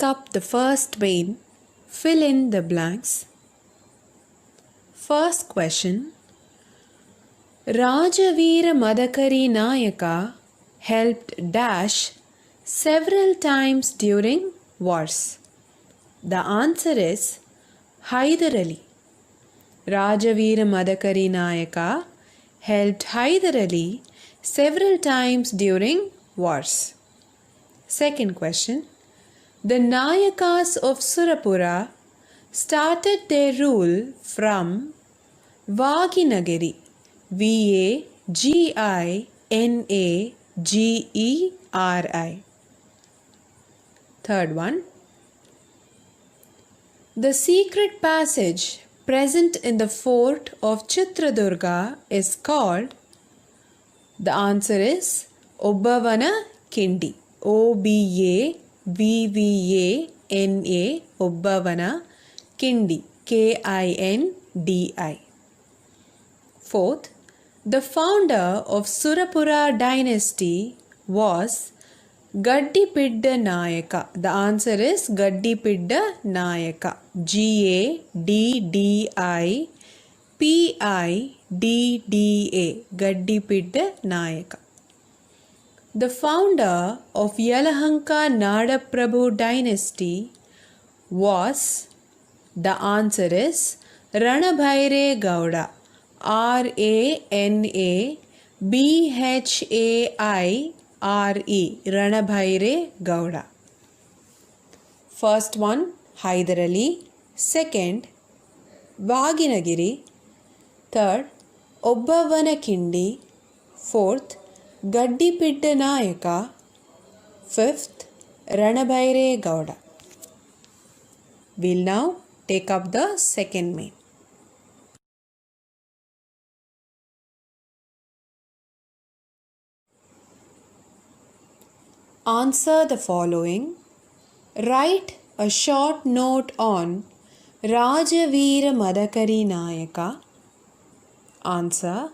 up the first main. Fill in the blanks. First question. Rajaveera Madakari Nayaka helped dash several times during wars. The answer is Hyder Ali. Rajaveera Madakari Nayaka helped Hyder Ali several times during wars. Second question. The Nayakas of Surapura started their rule from Vaginagari. Vaginageri. Third one. The secret passage present in the fort of Chitradurga is called. The answer is Obbavana Kindi. Obavana Obbavana Kindi. Kindi. Fourth, the founder of Surapura dynasty was Gaddipidda Nayaka. The answer is Gaddipidda Nayaka. Gaddipidda. Gaddipidda Nayaka. The founder of Yelahanka Nadaprabhu dynasty was. The answer is Ranabhaire Gowda. Ranabhaire. Ranabhaire Gowda. First one Hyder Ali. Second Vaginagiri. Third Obbavana Kindi. Fourth Gaddipidda Nayaka. Fifth Ranabhaire Gowda. We'll now take up the second main. Answer the following. Write a short note on Rajaveera Madakari Nayaka. Answer.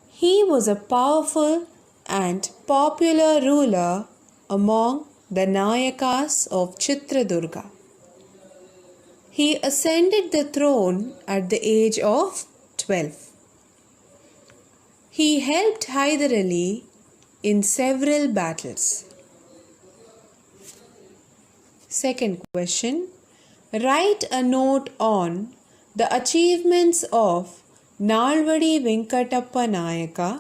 He was a powerful and popular ruler among the Nayakas of Chitradurga. He ascended the throne at the age of 12. He helped Hyder Ali in several battles. Second question. Write a note on the achievements of Nalvadi Venkatappa Nayaka.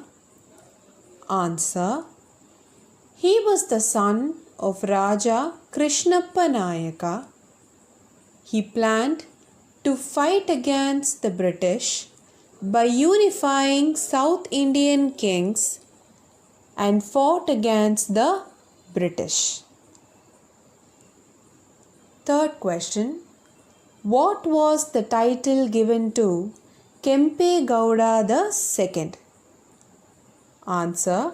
Answer. He was the son of Raja Krishnappa Nayaka. He planned to fight against the British by unifying South Indian kings and fought against the British. Third question. What was the title given to Kempe Gowda II? Answer.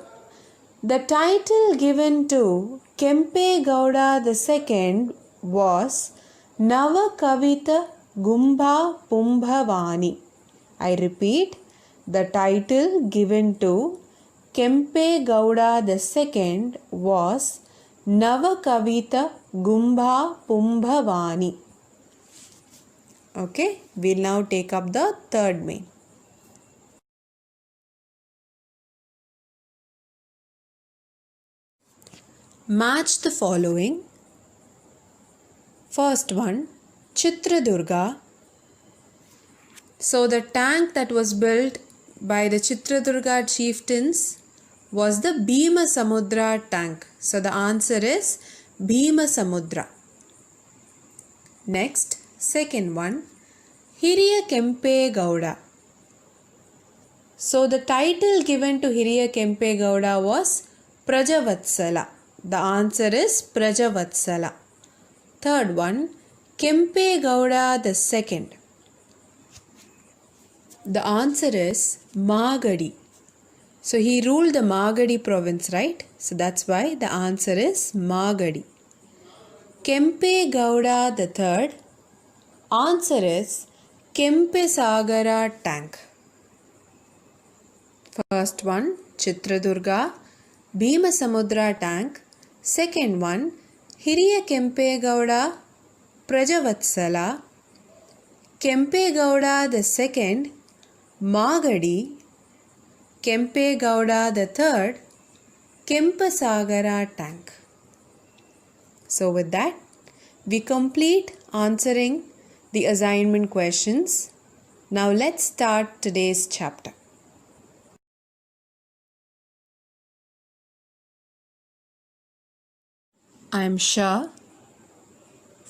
The title given to Kempe Gowda II was Navakavita Gumbha Pumbhavani. I repeat, the title given to Kempe Gowda II was Navakavita Gumbha Pumbhavani. Okay, we'll now take up the third main. Match the following. First one, Chitradurga. So the tank that was built by the Chitradurga chieftains was the Bhima Samudra tank. So the answer is Bhima Samudra. Next, second one, Hiriya Kempe Gowda. So the title given to Hiriya Kempe Gowda was Prajavatsala. The answer is Prajavatsala. Third one, Kempe Gowda II. The answer is Magadi. So he ruled the Magadi province, right? So that's why the answer is Magadi. Kempe Gowda III. Answer is Kempe Sagara tank. First one, Chitradurga, Bhima Samudra tank. Second one, ಹಿರಿಯ Kempegowda ಪ್ರಜವತ್ಸಲ, Kempegowda the second Magadi, Kempegowda the third Kempasagara tank. So with that, we complete answering the assignment questions. Now let's start today's chapter. I am sure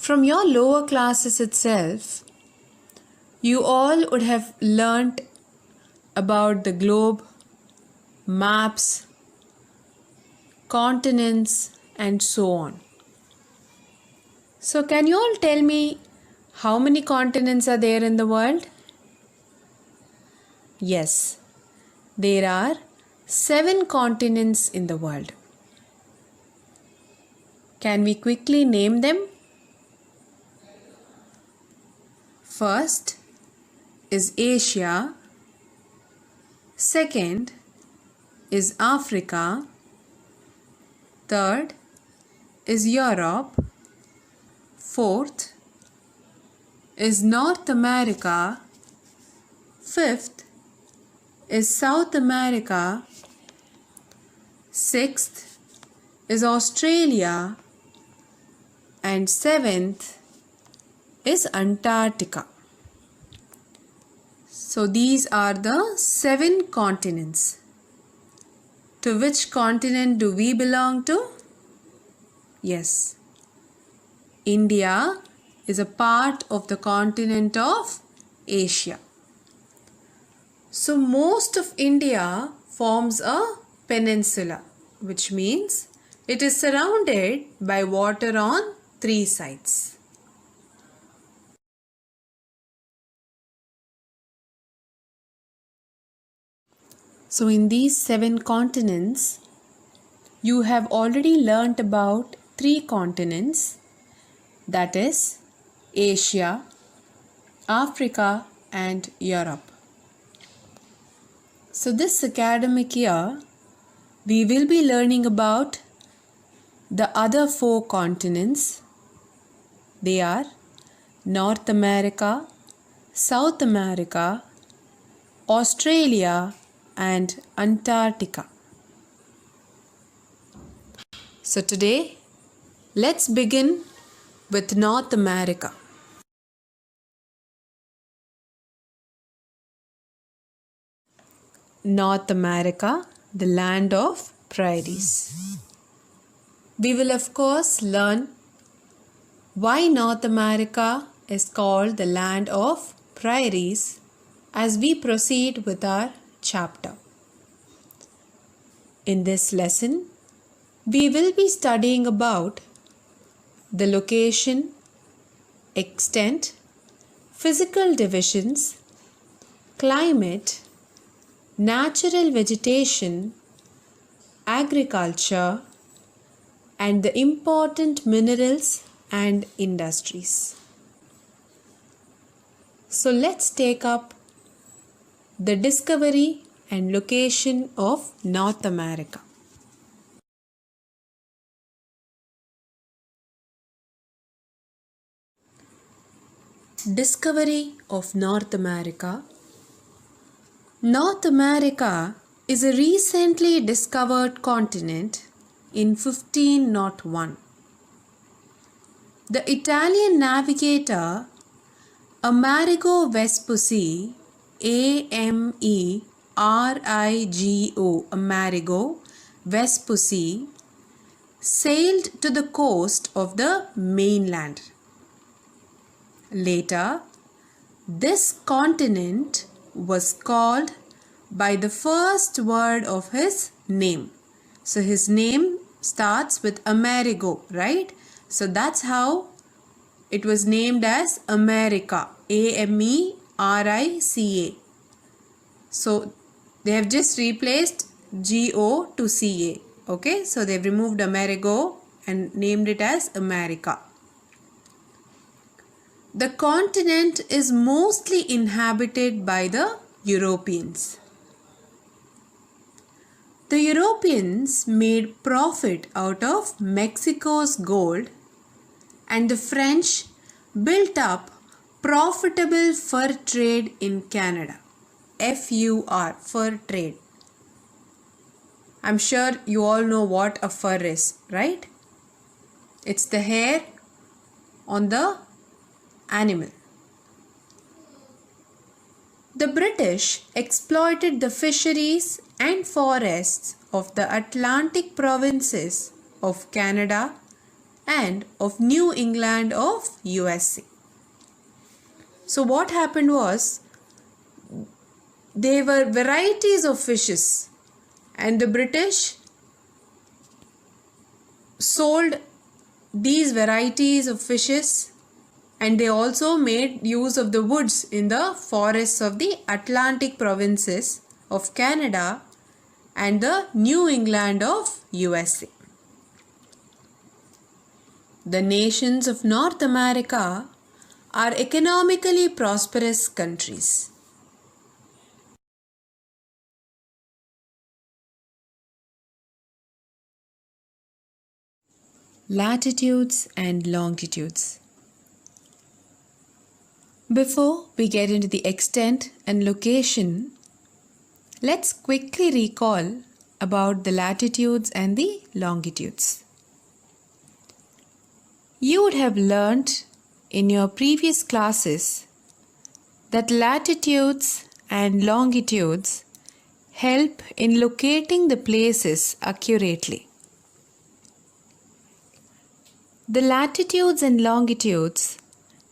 from your lower classes itself, you all would have learnt about the globe, maps, continents and so on. So can you all tell me how many continents are there in the world? Yes, there are 7 continents in the world. Can we quickly name them? First is Asia, second is Africa, third is Europe, fourth is North America, fifth is South America, sixth is Australia, and seventh is Antarctica. So these are the 7 continents. To which continent do we belong to? Yes, India is a part of the continent of Asia. So most of India forms a peninsula, which means it is surrounded by water on 3 sides. So in these 7 continents, you have already learnt about 3 continents, that is Asia, Africa and Europe. So this academic year, we will be learning about the other 4 continents. They are North America, South America, Australia and Antarctica. So today, let's begin with North America. North America, the land of prairies. We will of course learn why North America is called the land of prairies as we proceed with our chapter. In this lesson, we will be studying about the location, extent, physical divisions, climate, natural vegetation, agriculture, and the important minerals and industries. So let's take up the discovery and location of North America. Discovery of North America. North America is a recently discovered continent in 1501. The Italian navigator Amerigo Vespucci, A-M-E-R-I-G-O, Amerigo Vespucci, sailed to the coast of the mainland. Later, this continent was called by the first word of his name. So his name starts with Amerigo, right? So that's how it was named as America, A-M-E-R-I-C-A. So they have just replaced G-O to C-A. Okay, so they've removed Amerigo and named it as America. The continent is mostly inhabited by the Europeans. The Europeans made profit out of Mexico's gold and the French built up profitable fur trade in Canada. FUR, fur trade. I'm sure you all know what a fur is, right? It's the hair on the animal. The British exploited the fisheries and forests of the Atlantic provinces of Canada and of New England of USA. So what happened was, there were varieties of fishes and the British sold these varieties of fishes, and they also made use of the woods in the forests of the Atlantic provinces of Canada and the New England of USA. The nations of North America are economically prosperous countries. Latitudes and longitudes. Before we get into the extent and location, let's quickly recall about the latitudes and the longitudes. You would have learnt in your previous classes that latitudes and longitudes help in locating the places accurately. The latitudes and longitudes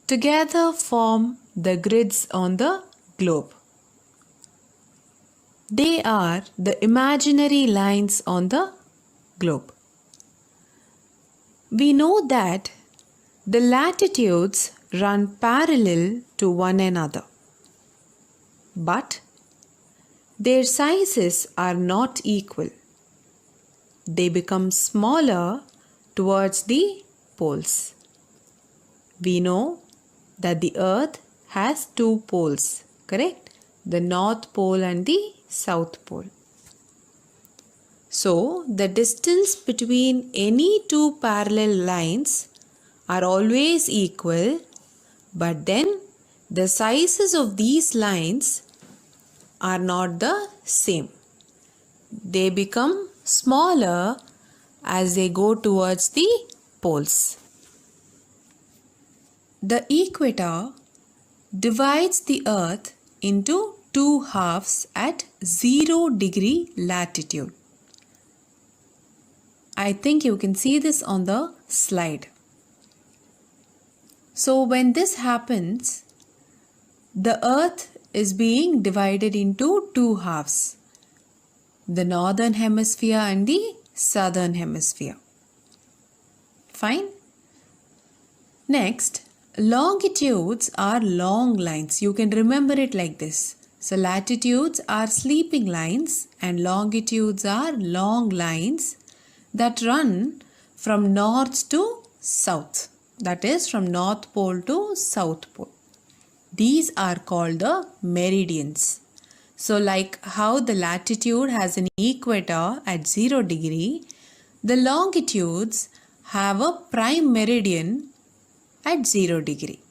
together form the grids on the globe. They are the imaginary lines on the globe. We know that the latitudes run parallel to one another, but their sizes are not equal. They become smaller towards the poles. We know that the earth has two poles, correct? The North Pole and the South Pole. So the distance between any two parallel lines are always equal, but then the sizes of these lines are not the same. They become smaller as they go towards the poles. The equator divides the earth into two halves at 0 degree latitude. I think you can see this on the slide. So when this happens, the earth is being divided into two halves, the northern hemisphere and the southern hemisphere. Fine. Next, longitudes are long lines. You can remember it like this. So latitudes are sleeping lines and longitudes are long lines that run from north to south. That is from North Pole to South Pole. These are called the meridians. So like how the latitude has an equator at 0 degree, the longitudes have a prime meridian at 0 degree.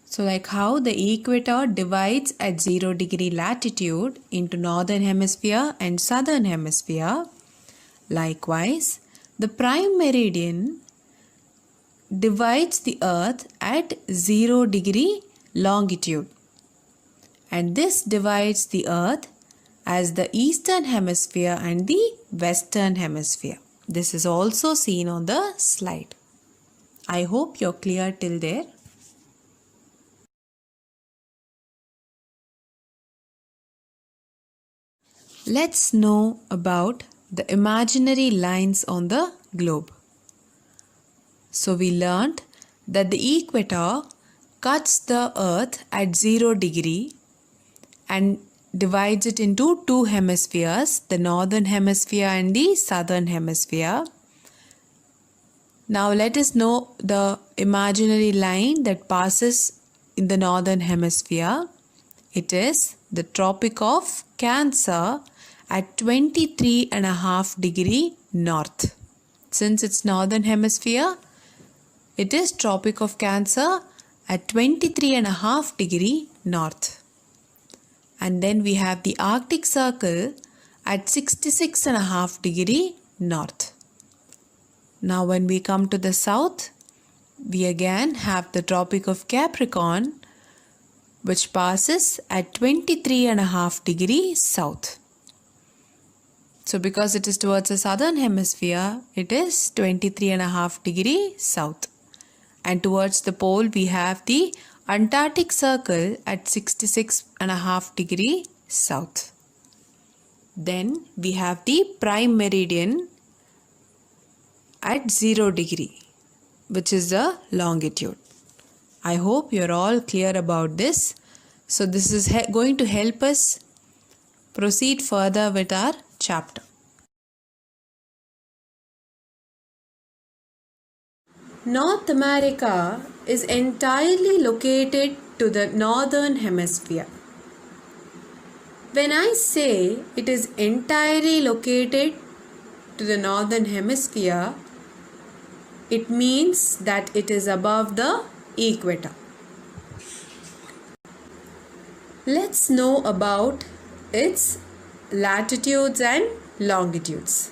So like how the equator divides at 0 degree latitude into northern hemisphere and southern hemisphere, likewise the prime meridian divides the earth at 0 degree longitude, and this divides the earth as the eastern hemisphere and the western hemisphere. This is also seen on the slide. I hope you're clear till there. Let's know about the imaginary lines on the globe. So we learned that the equator cuts the earth at 0 degree and divides it into two hemispheres, the northern hemisphere and the southern hemisphere. Now let us know the imaginary line that passes in the northern hemisphere. It is the Tropic of Cancer at 23.5 degree north. since it's northern hemisphere, it is Tropic of Cancer at 23.5 degree north. And then we have the Arctic Circle at 66.5 degree north. Now when we come to the south, we again have the Tropic of Capricorn, which passes at 23.5 degree south. So because it is towards the southern hemisphere, it is 23.5 degree south. And towards the pole, we have the Antarctic Circle at 66.5 degree south. Then we have the prime meridian at 0 degree, which is the longitude. I hope you're all clear about this. So this is going to help us proceed further with our chapter. North America is entirely located to the northern hemisphere. When I say it is entirely located to the northern hemisphere, it means that it is above the equator. Let's know about its latitudes and longitudes.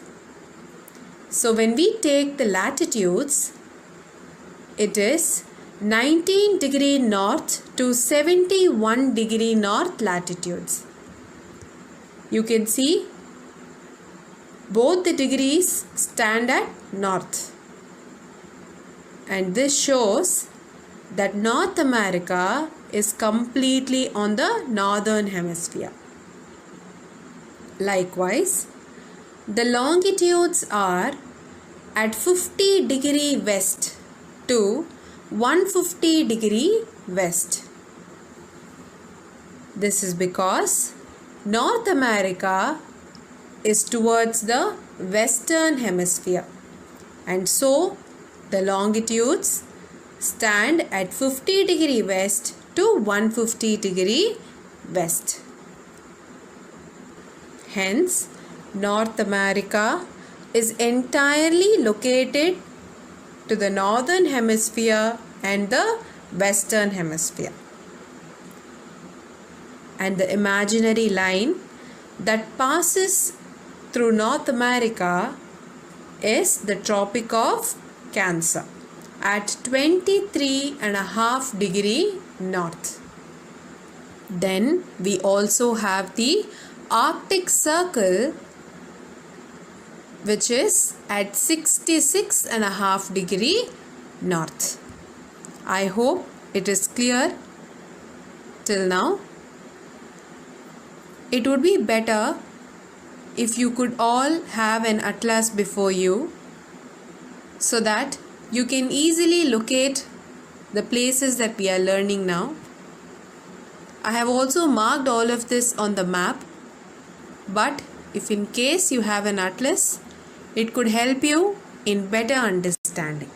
So when we take the latitudes, it is 19 degree north to 71 degree north latitudes. You can see both the degrees stand at north. And this shows that North America is completely on the northern hemisphere. Likewise, the longitudes are at 50 degree west to 150 degree west. This is because North America is towards the western hemisphere, and so the longitudes stand at 50 degree west to 150 degree west. Hence, North America is entirely located to the northern hemisphere and the western hemisphere. And the imaginary line that passes through North America is the Tropic of Cancer at 23.5 degree north. Then we also have the Arctic Circle, which is at 66.5 degree north. I hope it is clear till now. It would be better if you could all have an atlas before you, so that you can easily locate the places that we are learning now. I have also marked all of this on the map, but if in case you have an atlas, it could help you in better understanding.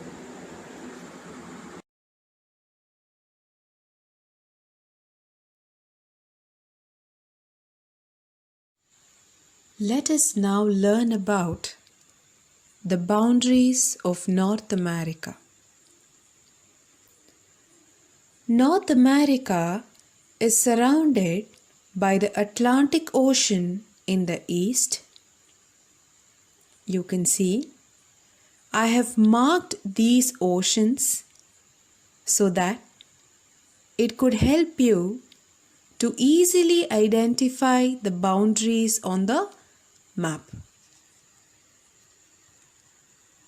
Let us now learn about the boundaries of North America. North America is surrounded by the Atlantic Ocean in the east. You can see I have marked these oceans so that it could help you to easily identify the boundaries on the map.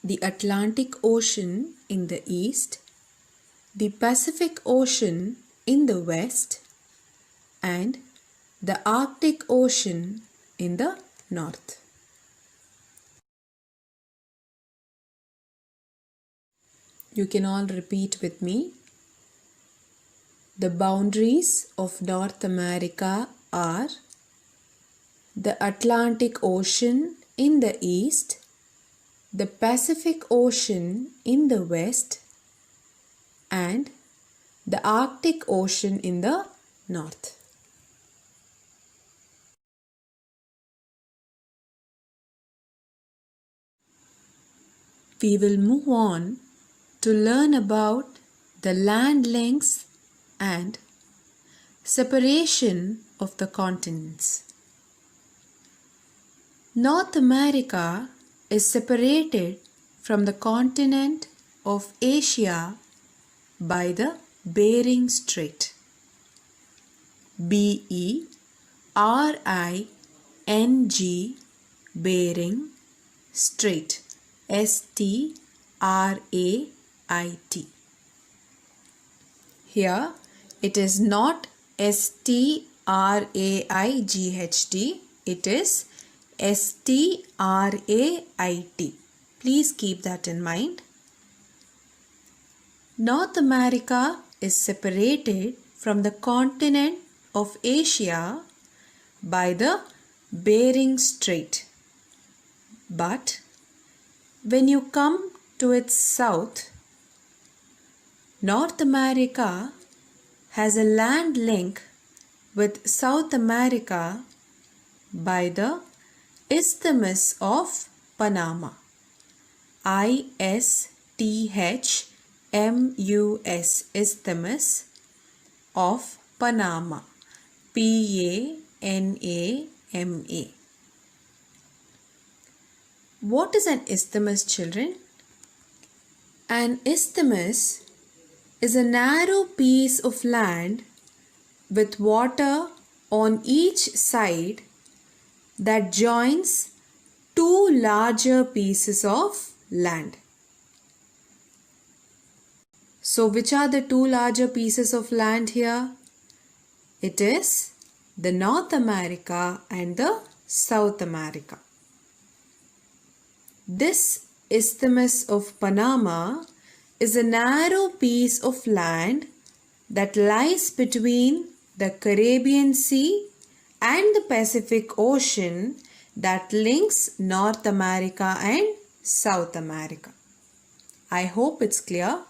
The Atlantic Ocean in the east, the Pacific Ocean in the west, and the Arctic Ocean in the north. You can all repeat with me. The boundaries of North America are the Atlantic Ocean in the east, the Pacific Ocean in the west, and the Arctic Ocean in the north. we will move on to learn about the land links and separation of the continents. North America is separated from the continent of Asia by the Bering Strait. B-E-R-I-N-G Bering Strait. S-T-R-A-I-T. Here it is not S-T-R-A-I-G-H-T. It is S-T-R-A-I-T. Please keep that in mind. North America is separated from the continent of Asia by the Bering Strait. But when you come to its south, North America has a land link with South America by the Isthmus of Panama. I-S-T-H-M-U-S, Isthmus of Panama. P-A-N-A-M-A. What is an isthmus, children? An isthmus is a narrow piece of land with water on each side that joins two larger pieces of land. So which are the two larger pieces of land here? It is the North America and the South America. This Isthmus of Panama is a narrow piece of land that lies between the Caribbean Sea and the Pacific Ocean that links North America and South America. I hope it's clear.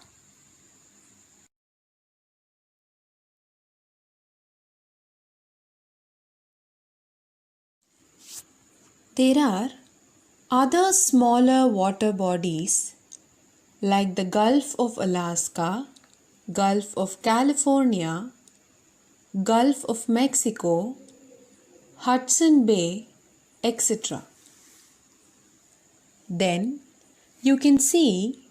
There are other smaller water bodies like the Gulf of Alaska, Gulf of California, Gulf of Mexico, Hudson Bay, etc. Then you can see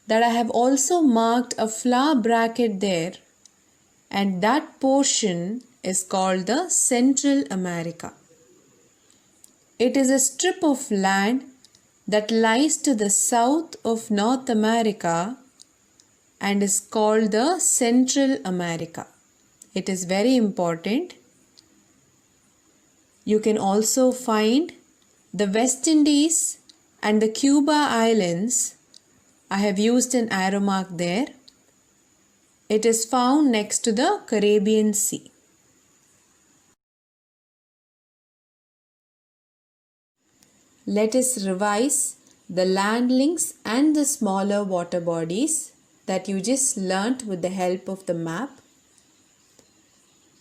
that I have also marked a flower bracket there, and that portion is called the Central America. It is a strip of land that lies to the south of North America and is called the Central America. It is very important. You can also find the West Indies and the Cuba Islands. I have used an arrow mark there. It is found next to the Caribbean Sea. Let us revise the land links and the smaller water bodies that you just learnt with the help of the map.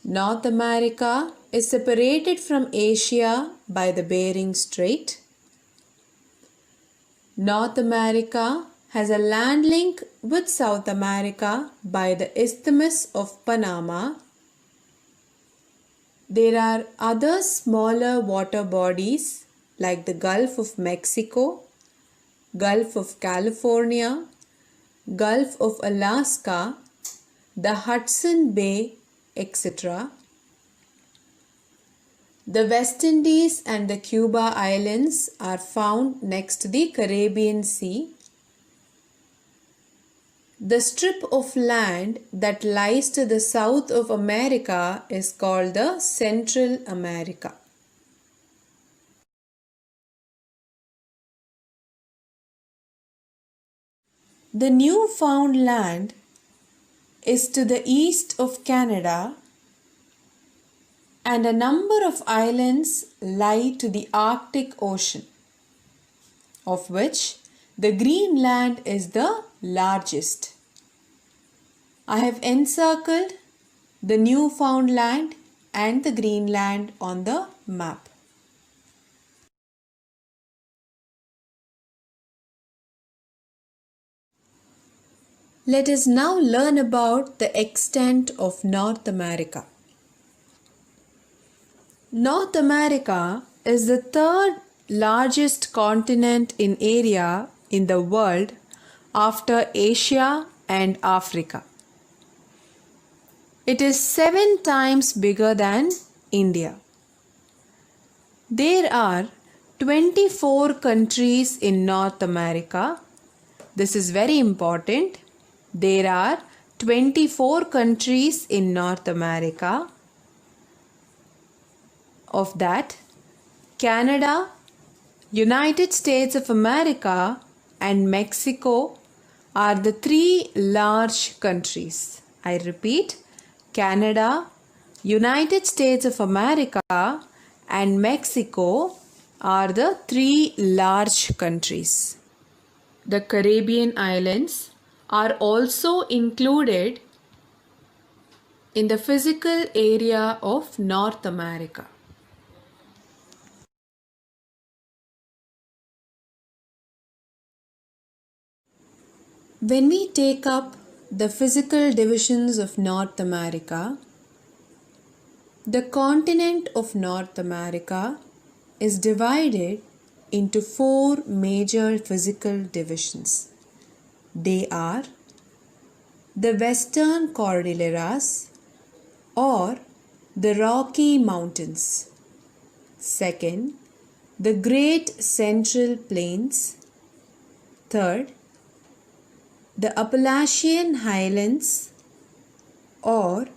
North America is separated from Asia by the Bering Strait. North America has a land link with South America by the Isthmus of Panama. There are other smaller water bodies like the Gulf of Mexico, Gulf of California, Gulf of Alaska, the Hudson Bay, etc. The West Indies and the Cuba Islands are found next to the Caribbean Sea. The strip of land that lies to the south of America is called the Central America. The Newfoundland is to the east of Canada, and a number of islands lie to the Arctic Ocean, of which the Greenland is the largest. I have encircled the Newfoundland and the Greenland on the map. Let us now learn about the extent of North America. North America is the third largest continent in area in the world after Asia and Africa. It is 7 times bigger than India. There are 24 countries in North America. This is very important. There are 24 countries in North America. Of that, Canada, United States of America and Mexico are the 3 large countries. I repeat, Canada, United States of America and Mexico are the 3 large countries. The Caribbean islands are also included in the physical area of North America. When we take up the physical divisions of North America, the continent of North America is divided into 4 major physical divisions. They are the Western Cordilleras or the Rocky Mountains. Second, the Great Central Plains. Third, the Appalachian Highlands or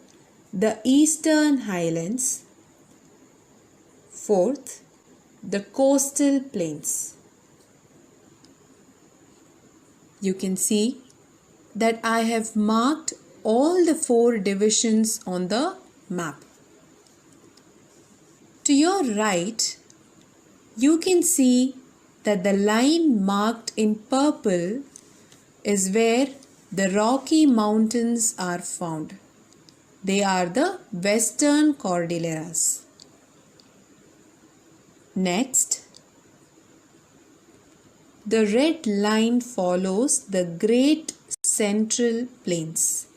the Eastern Highlands. Fourth, the Coastal Plains. You can see that I have marked all the 4 divisions on the map. To your right, you can see that the line marked in purple is where the Rocky Mountains are found. They are the Western Cordilleras. Next, the red line follows the Great Central Plains.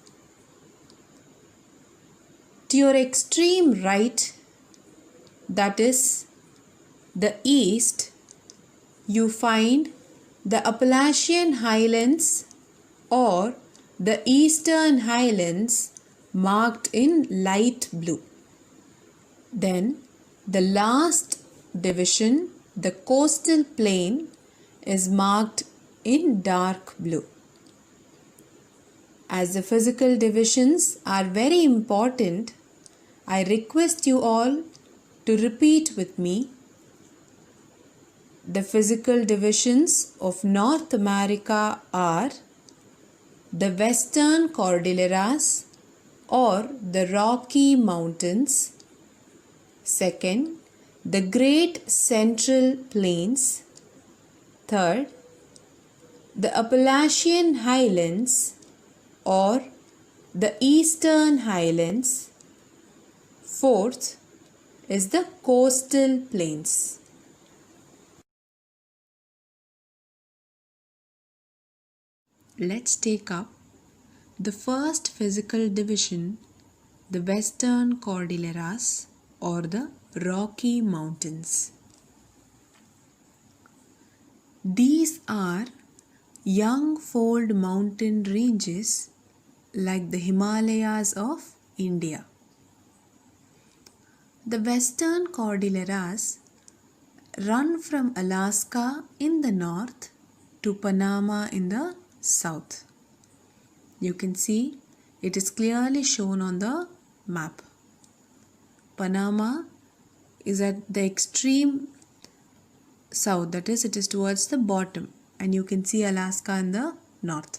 To your extreme right, that is the east, you find the Appalachian Highlands or the Eastern Highlands marked in light blue. Then the last division, the Coastal Plain, is marked in dark blue. As the physical divisions are very important, I request you all to repeat with me. The physical divisions of North America are the Western Cordilleras or the Rocky Mountains. Second, the Great Central Plains. Third, the Appalachian Highlands or the Eastern Highlands. Fourth is the Coastal Plains. Let's take up the first physical division, the Western Cordilleras or the Rocky Mountains. These are young fold mountain ranges like the Himalayas of India. The Western Cordilleras run from Alaska in the north to Panama in the south. You can see it is clearly shown on the map. Panama is at the extreme south, that is, it is towards the bottom, and you can see Alaska in the north.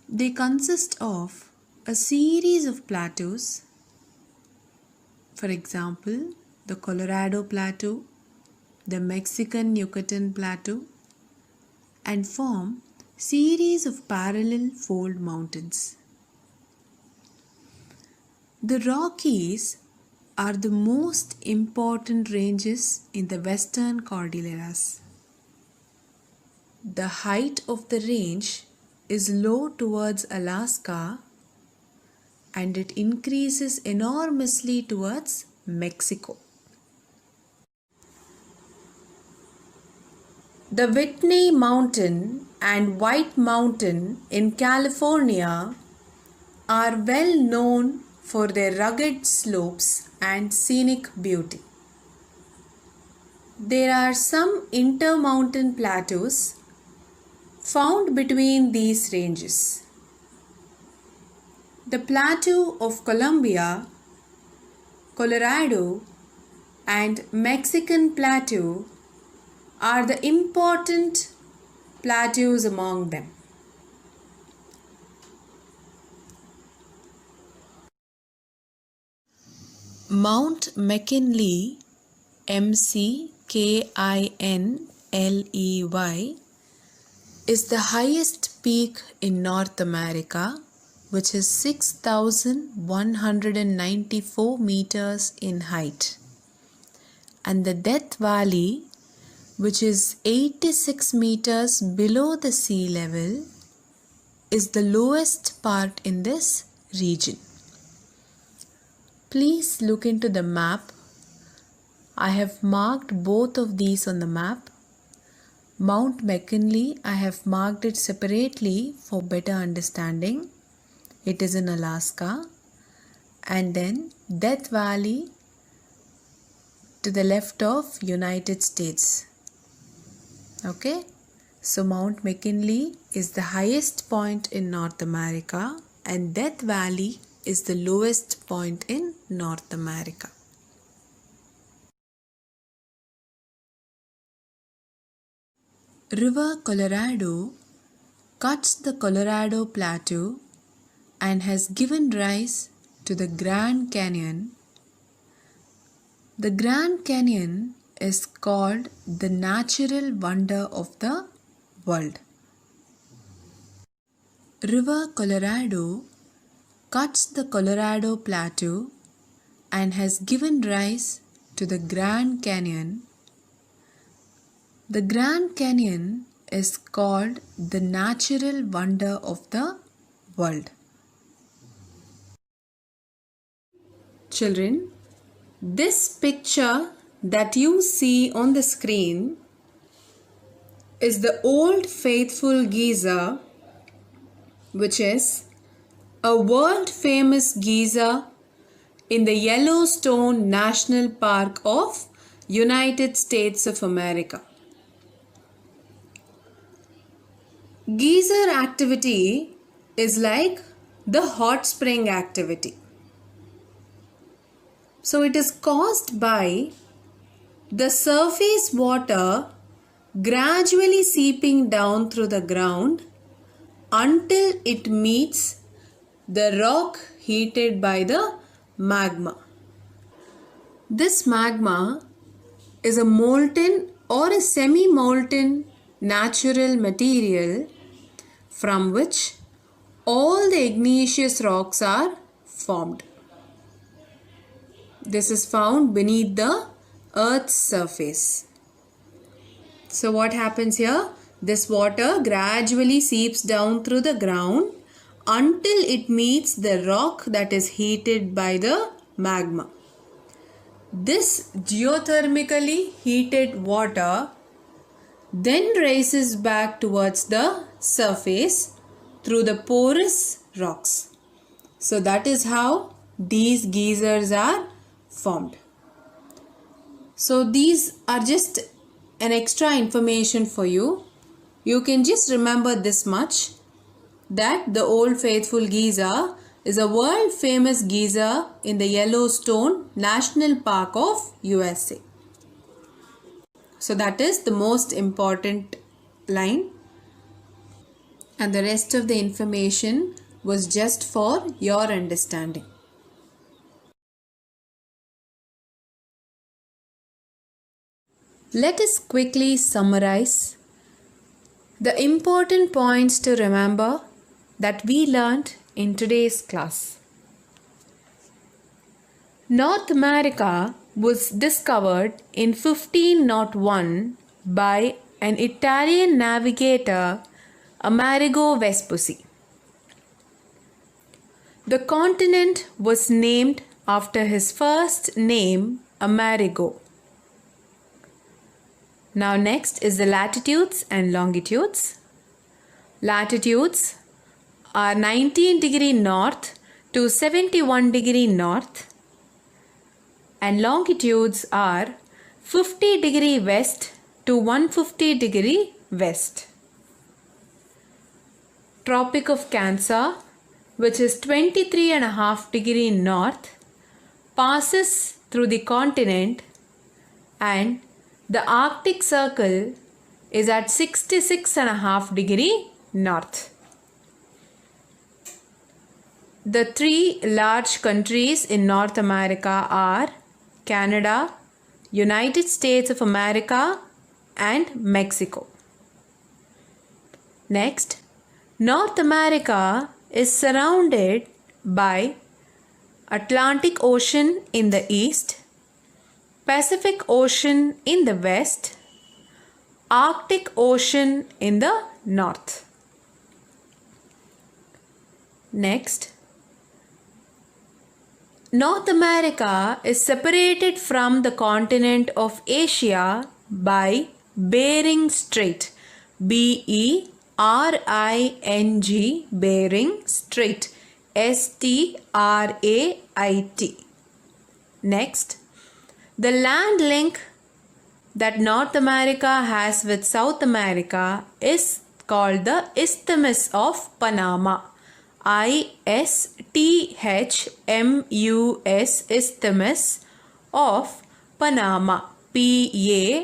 They consist of a series of plateaus. For example, the Colorado Plateau, the Mexican Yucatan Plateau, and form series of parallel fold mountains. The Rockies are the most important ranges in the Western Cordilleras. The height of the range is low towards Alaska and it increases enormously towards Mexico. The Whitney Mountain and White Mountain in California are well known for their rugged slopes and scenic beauty. There are some intermountain plateaus found between these ranges. The Plateau of Columbia, Colorado, and Mexican Plateau are the important plateaus among them. Mount McKinley, McKinley, is the highest peak in North America, which is 6,194 meters in height. And the Death Valley, which is 86 meters below the sea level, is the lowest part in this region. Please look into the map. I have marked both of these on the map. Mount McKinley, I have marked it separately for better understanding. It is in Alaska. And then Death Valley to the left of United States. Okay, so Mount McKinley is the highest point in North America and Death Valley is the lowest point in North America. River Colorado cuts the Colorado Plateau and has given rise to the Grand Canyon. The Grand Canyon is called the natural wonder of the world. River Colorado cuts the Colorado Plateau and has given rise to the Grand Canyon. The Grand Canyon is called the natural wonder of the world. Children, this picture that you see on the screen is the Old Faithful Geyser, which is a world famous geyser in the Yellowstone National Park of United States of America. Geyser activity is like the hot spring activity. So it is caused by the surface water gradually seeping down through the ground until it meets the rock heated by the magma. This magma is a molten or a semi-molten natural material from which all the igneous rocks are formed. This is found beneath the Earth's surface. So what happens here? This water gradually seeps down through the ground until it meets the rock that is heated by the magma. This geothermically heated water then rises back towards the surface through the porous rocks. So that is how these geysers are formed. So these are just an extra information for you. You can just remember this much, that the Old Faithful Geyser is a world famous geyser in the Yellowstone National Park of USA. So that is the most important line, and the rest of the information was just for your understanding. Let us quickly summarize the important points to remember that we learnt in today's class. North America was discovered in 1501 by an Italian navigator Amerigo Vespucci. The continent was named after his first name, Amerigo. Now next is the latitudes and longitudes. Latitudes are 19 degree north to 71 degree north, and longitudes are 50 degree west to 150 degree west. Tropic of Cancer, which is 23.5 degree north, passes through the continent, and the Arctic Circle is at 66.5 degree north. The three large countries in North America are Canada, United States of America, and Mexico. Next, North America is surrounded by Atlantic Ocean in the east, Pacific Ocean in the west, Arctic Ocean in the north. Next, North America is separated from the continent of Asia by Bering Strait, Bering, Bering Strait, Strait. Next, the land link that North America has with South America is called the Isthmus of Panama. ISTHMUS, Isthmus of Panama, PANAMA.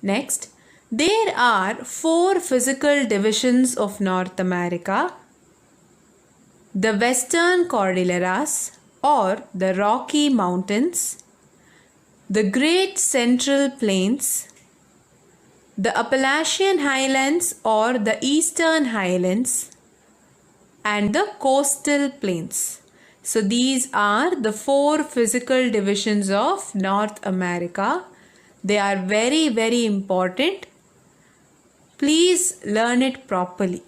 Next, there are 4 physical divisions of North America: the Western Cordilleras or the Rocky Mountains, the Great Central Plains, the Appalachian Highlands or the Eastern Highlands, and the Coastal Plains. So these are the 4 physical divisions of North America. They are very, very important. Please learn it properly.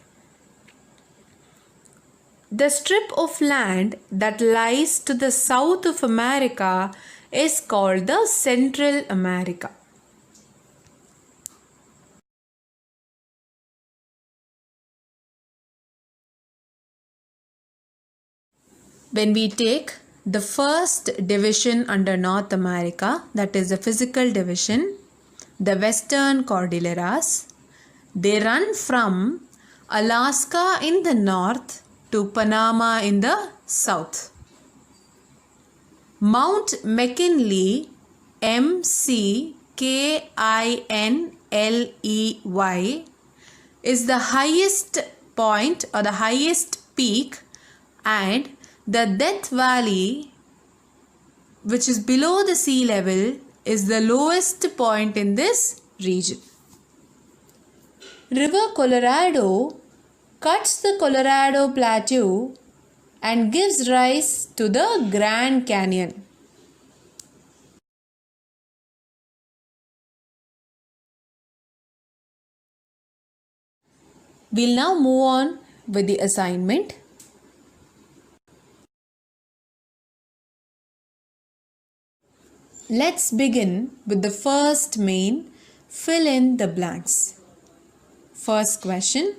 The strip of land that lies to the south of America is called the Central America. When we take the first division under North America, that is the physical division, the Western Cordilleras, they run from Alaska in the north to Panama in the south. Mount McKinley, McKinley, is the highest point or the highest peak, and the Death Valley, which is below the sea level, is the lowest point in this region. River Colorado cuts the Colorado Plateau and gives rise to the Grand Canyon. We'll now move on with the assignment. Let's begin with the first main, fill in the blanks. First question.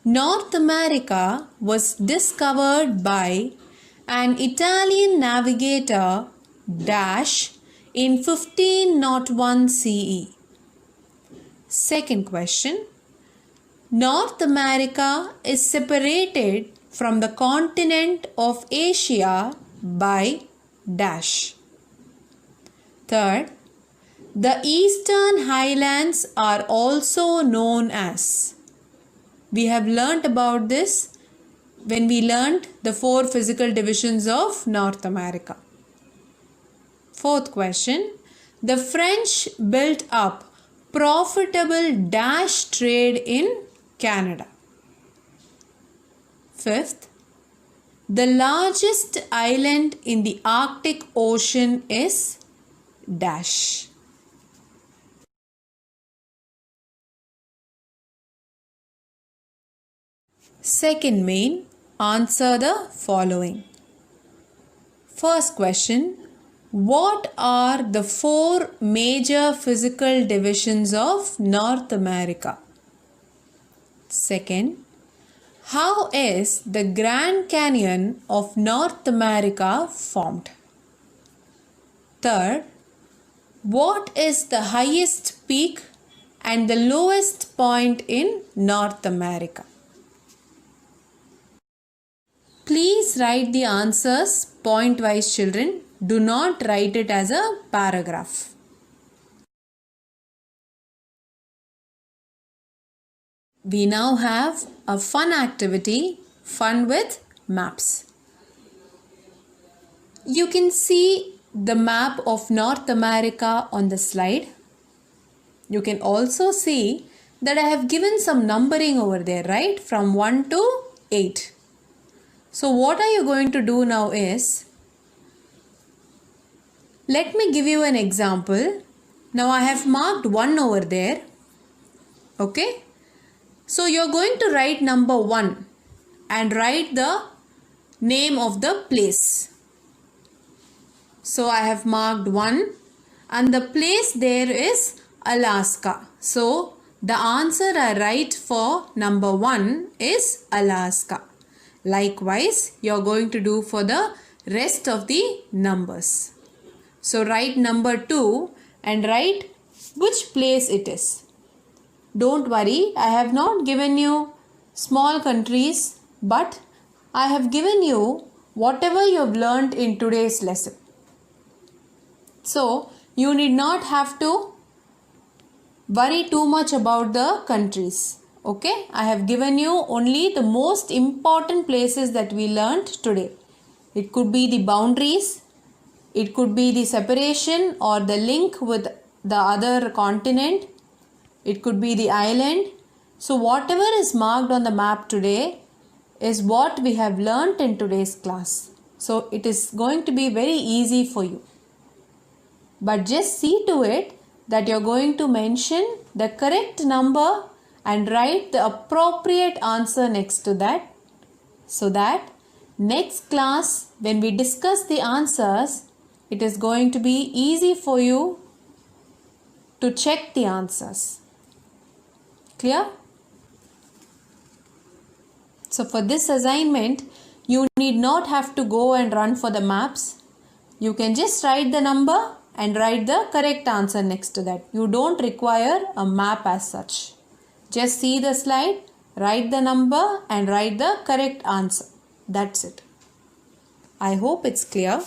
North America was discovered by an Italian navigator dash in 1501 CE. Second question. North America is separated from the continent of Asia by dash. Third, the Eastern Highlands are also known as. We have learnt about this when we learnt the 4 physical divisions of North America. Fourth question, the French built up profitable dash trade in Canada. Fifth, the largest island in the Arctic Ocean is dash. Second main, answer the following. First question, what are the 4 major physical divisions of North America? Second, how is the Grand Canyon of North America formed? Third, what is the highest peak and the lowest point in North America? Please write the answers point-wise, children. Do not write it as a paragraph. We now have a fun activity, fun with maps. You can see the map of North America on the slide. You can also see that I have given some numbering over there, right? From 1 to 8. So what are you going to do now is, let me give you an example. Now I have marked 1 over there. Okay. So you're going to write number 1 and write the name of the place. So I have marked 1 and the place there is Alaska. So the answer I write for number 1 is Alaska. Likewise, you're going to do for the rest of the numbers. So write number 2 and write which place it is. Don't worry, I have not given you small countries, but I have given you whatever you have learned in today's lesson. So you need not have to worry too much about the countries. Okay, I have given you only the most important places that we learned today. It could be the boundaries, it could be the separation or the link with the other continent, it could be the island. So whatever is marked on the map today is what we have learned in today's class. So it is going to be very easy for you. But just see to it that you are going to mention the correct number and write the appropriate answer next to that, so that next class when we discuss the answers, it is going to be easy for you to check the answers. Clear? So for this assignment, you need not have to go and run for the maps. You can just write the number and write the correct answer next to that. You don't require a map as such. Just see the slide, write the number and write the correct answer. That's it. I hope it's clear.